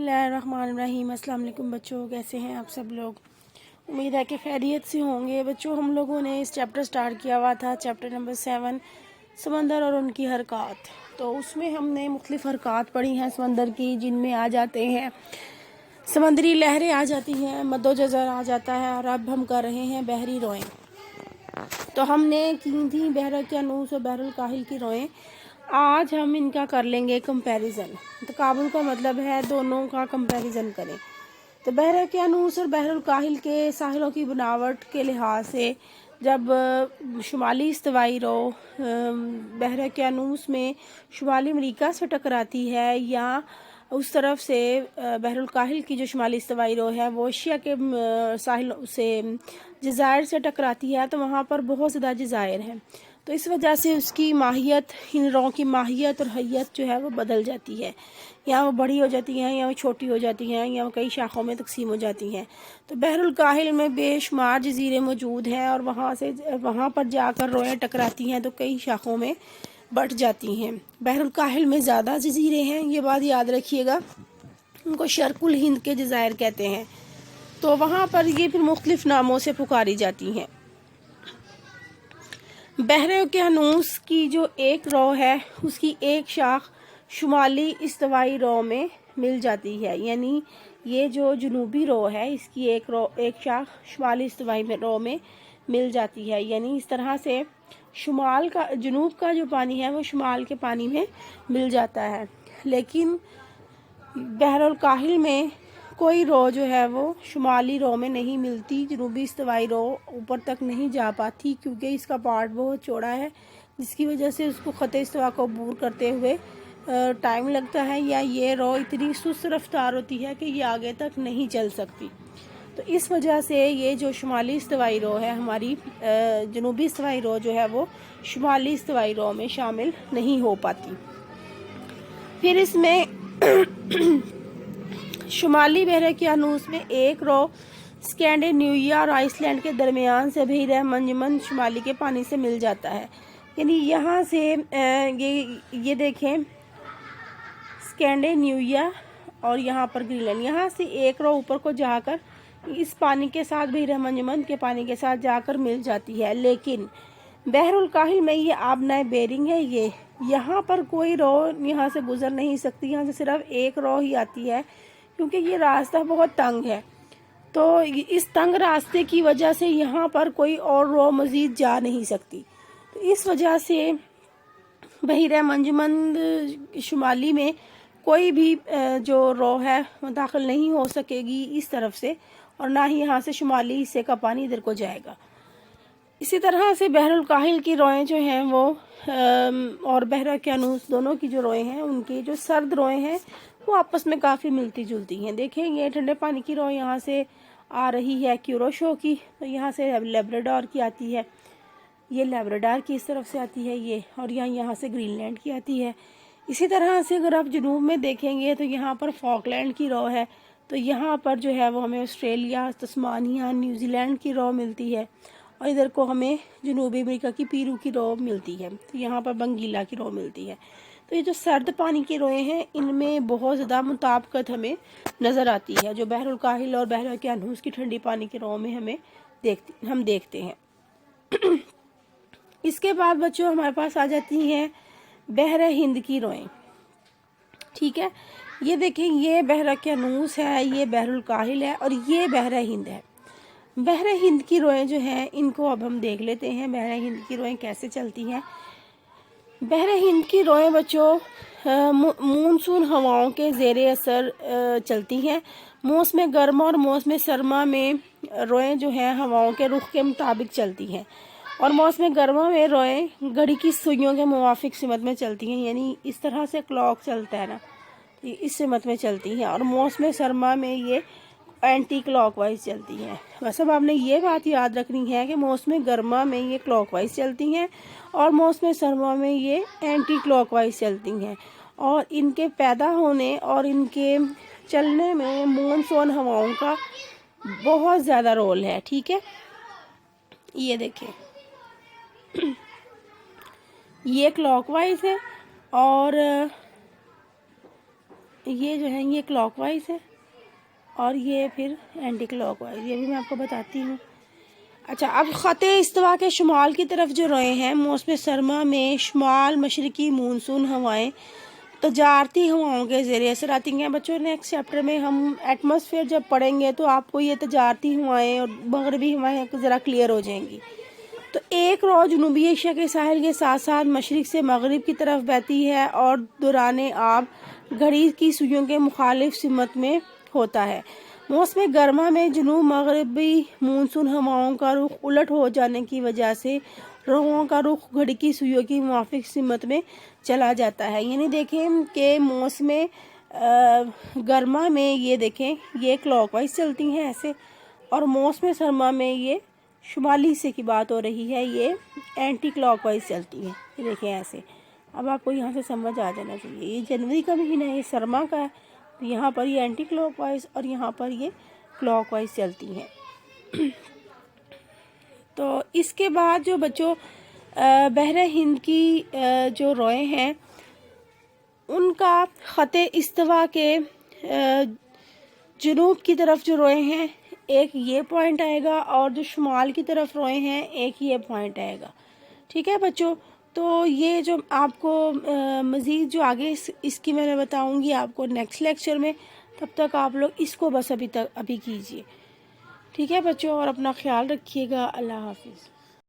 बिस्मिल्लाहिर्रहमानिर्रहीम। अस्सलाम वालेकुम बच्चों, कैसे हैं आप सब लोग। उम्मीद है कि खैरियत से होंगे। बच्चों, हम लोगों ने इस चैप्टर स्टार्ट किया हुआ था, चैप्टर नंबर 7 समंदर और उनकी हरकत। तो उसमें हमने मुख्तलिफ़ हरकत पढ़ी हैं समंदर की, जिनमें आ जाते हैं समंदरी लहरें आ जाती हैं, मद्दोजज़र आ जाता है। और अब हम कर रहे हैं बहरी रोएं। तो हमने की थी बहरक्यानूस और बहरुल काहिल की रोएं। आज हम इनका कर लेंगे कंपैरिजन। तकाबुल का मतलब है दोनों का कंपैरिजन करें। तो बहरक्यानूस और बहरुल काहिल के साहिलों की बनावट के लिहाज से जब शुमाली इस्तवाई रो बहरक्यानूस में शुमाली अमरीका से टकराती है, या उस तरफ से बहरुल काहिल की जो शुमाली इस्तवाई रो है वो एशिया के साहिलों से जज़ायर से टकराती है, तो वहाँ पर बहुत ज़्यादा जज़ायर हैं। तो इस वजह से उसकी माहियत, इन रों की माहियत और हैयत जो है वो बदल जाती है। या वो बड़ी हो जाती हैं, या वो छोटी हो जाती हैं, या वो कई शाखों में तकसीम हो जाती हैं। तो बहरुल काहिल में बेशुमार जजीरे मौजूद हैं, और वहाँ पर जाकर रोएं टकराती हैं तो कई शाखों में बढ़ जाती हैं। बहरुल काहिल में ज़्यादा जजीरे हैं, ये बात याद रखिएगा। उनको शर्कुल हिंद के जज़ायर कहते हैं। तो वहाँ पर ये फिर मुख्तलिफ नामों से पुकारी जाती हैं। बहरक्यानूस की जो एक रो है उसकी एक शाख शुमाली इस्तवाई रो में मिल जाती है, यानी ये जो जुनूबी रो है इसकी एक शाख शुमाली इस्तवाई में रो में मिल जाती है। यानी इस तरह से शुमाल का, जुनूब का जो पानी है वो शुमाल के पानी में मिल जाता है। लेकिन बहरुल काहिल में कोई रो जो है वो शुमाली रो में नहीं मिलती। जनूबी इस्तवाई रो ऊपर तक नहीं जा पाती, क्योंकि इसका पार्ट बहुत चौड़ा है, जिसकी वजह से उसको ख़त इस्तवा को अबूर करते हुए टाइम लगता है, या ये रो इतनी सुस्त रफ्तार होती है कि ये आगे तक नहीं चल सकती। तो इस वजह से ये जो शुमाली इस्तवाई रो है हमारी, जनूबी इस्तवाई रो जो है वो शुमाली इस्तवाई रो में शामिल नहीं हो पाती। फिर इसमें शुमाली बहरक्यानूस में एक रो स्कैंडिनेविया और आइसलैंड के दरमियान से बहिर मंजमन शुमाली के पानी से मिल जाता है। यानी यहाँ से ये देखें, स्कैंडिनेविया और यहाँ पर ग्रीनलैंड, यहाँ से एक रो ऊपर को जाकर इस पानी के साथ, बहिर मंजमन के पानी के साथ जाकर मिल जाती है। लेकिन बहरुल काहिल में ये आबनाए बेरिंग है, ये यहाँ पर कोई रो यहाँ से गुजर नहीं सकती। यहाँ से सिर्फ एक रो ही आती है, क्योंकि ये रास्ता बहुत तंग है। तो इस तंग रास्ते की वजह से यहाँ पर कोई और रो मज़ीद जा नहीं सकती। तो इस वजह से बहिर मंजमन शुमाली में कोई भी जो रो है वो दाखिल नहीं हो सकेगी इस तरफ से, और ना ही यहाँ से शुमाली हिस्से का पानी इधर को जाएगा। इसी तरह से बहरुल काहिल की रोएं जो हैं वो और बहरक्यानूस दोनों की जो रोएं हैं, उनकी जो सर्द रोएं हैं वो आपस में काफ़ी मिलती जुलती हैं। देखें, ये ठंडे पानी की रो यहाँ से आ रही है क्यूरोशो की, तो यहाँ से लेब्राडोर की आती है, ये लेब्राडोर की इस तरफ से आती है ये, और यहाँ से ग्रीनलैंड की आती है। इसी तरह से अगर आप जनूब में देखेंगे तो यहाँ पर फॉकलैंड की रो है, तो यहाँ पर जो है वो हमें ऑस्ट्रेलिया, तस्मानिया, न्यूजीलैंड की रो मिलती है, और इधर को हमें जनूबी अमेरिका की पीरू की रो मिलती है। तो यहाँ पर बंगीला की रो मिलती है। तो ये जो सर्द पानी की रोएं हैं इनमें बहुत ज़्यादा मुताबिकत हमें नज़र आती है, जो बहरुल काहिल और बहरक्यानूस की ठंडी पानी की रो में हम देखते हैं। इसके बाद बच्चों हमारे पास आ जाती हैं बहर हिंद की रोएं। ठीक है, ये देखें, ये बहरक्यानूस है, ये बहरुल काहिल है, और ये बहर हिंद है। बहर हिंद की रोएं जो हैं इनको अब हम देख लेते हैं, बहर हिंद की रोएं कैसे चलती हैं। बहर हिंद की रोएं बच्चों मानसून हवाओं के ज़ेरे असर चलती हैं। मौसम गर्मा और मौसम सरमा में रोएं जो हैं हवाओं के रुख के मुताबिक चलती हैं, और मौसम गर्मा में रोएं घड़ी की सुइयों के मुवाफिक सिमत में चलती हैं। यानी इस तरह से क्लॉक चलता है ना, इस सिमत में चलती हैं। और मौसम सरमा में ये एंटी क्लॉकवाइज चलती हैं। बस अब आपने ये बात याद रखनी है कि मौसम गर्मा में ये क्लॉकवाइज चलती हैं, और मौसम सरमा में ये एंटी क्लॉकवाइज चलती हैं। और इनके पैदा होने और इनके चलने में मानसून हवाओं का बहुत ज़्यादा रोल है। ठीक है, ये देखें, ये क्लॉकवाइज है, और ये जो है ये क्लॉकवाइज है और ये फिर एंटी क्लॉकवाइज, ये भी मैं आपको बताती हूँ। अच्छा, अब ख़ते इस्तवा के शुमाल की तरफ जो रोए हैं, मौसम सरमा में शुमाल मशरकी मानसून हवाएं तजारती हवाओं के ज़रिए असर आती हैं। बच्चों, नेक्स्ट चैप्टर में हम एटमॉस्फेयर जब पढ़ेंगे तो आपको ये तजारती हवाएं और मगरबी हवाएं ज़रा क्लियर हो जाएंगी। तो एक रोज़ जनूबी एशिया के साहिल के साथ साथ मशरिक़ से मगरिब की तरफ बहती है और दौरान आब घड़ी की सुइयों के मुखालिफ सिमत में होता है। मौसम गर्मा में जनूब मगरबी मानसून हवाओं का रुख उलट हो जाने की वजह से रवों का रुख घड़ी की सुइयों की मुवाफिक सिमत में चला जाता है। यानी देखें कि मौसम गर्मा में ये देखें ये क्लॉकवाइज चलती हैं ऐसे, और मौसम सरमा में ये शुमाली हिस्से की बात हो रही है, ये एंटी क्लॉकवाइज चलती है। ये देखें ऐसे। अब आपको यहाँ से समझ आ जाना चाहिए, ये जनवरी का महीना है, ये सरमा का है, तो यहाँ पर ये एंटी क्लॉकवाइज और यहाँ पर ये क्लॉकवाइज चलती हैं। तो इसके बाद जो बच्चों बहरे हिंद की जो रोए हैं उनका ख़ते इस्तवा के जनूब की तरफ जो रोए हैं एक ये पॉइंट आएगा, और जो शुमाल की तरफ रोए हैं एक ये पॉइंट आएगा। ठीक है बच्चों, तो ये जो आपको मज़ीद जो आगे इसकी मैं बताऊंगी आपको नेक्स्ट लेक्चर में, तब तक आप लोग इसको बस अभी कीजिए। ठीक है बच्चों, और अपना ख्याल रखिएगा। अल्लाह हाफिज़।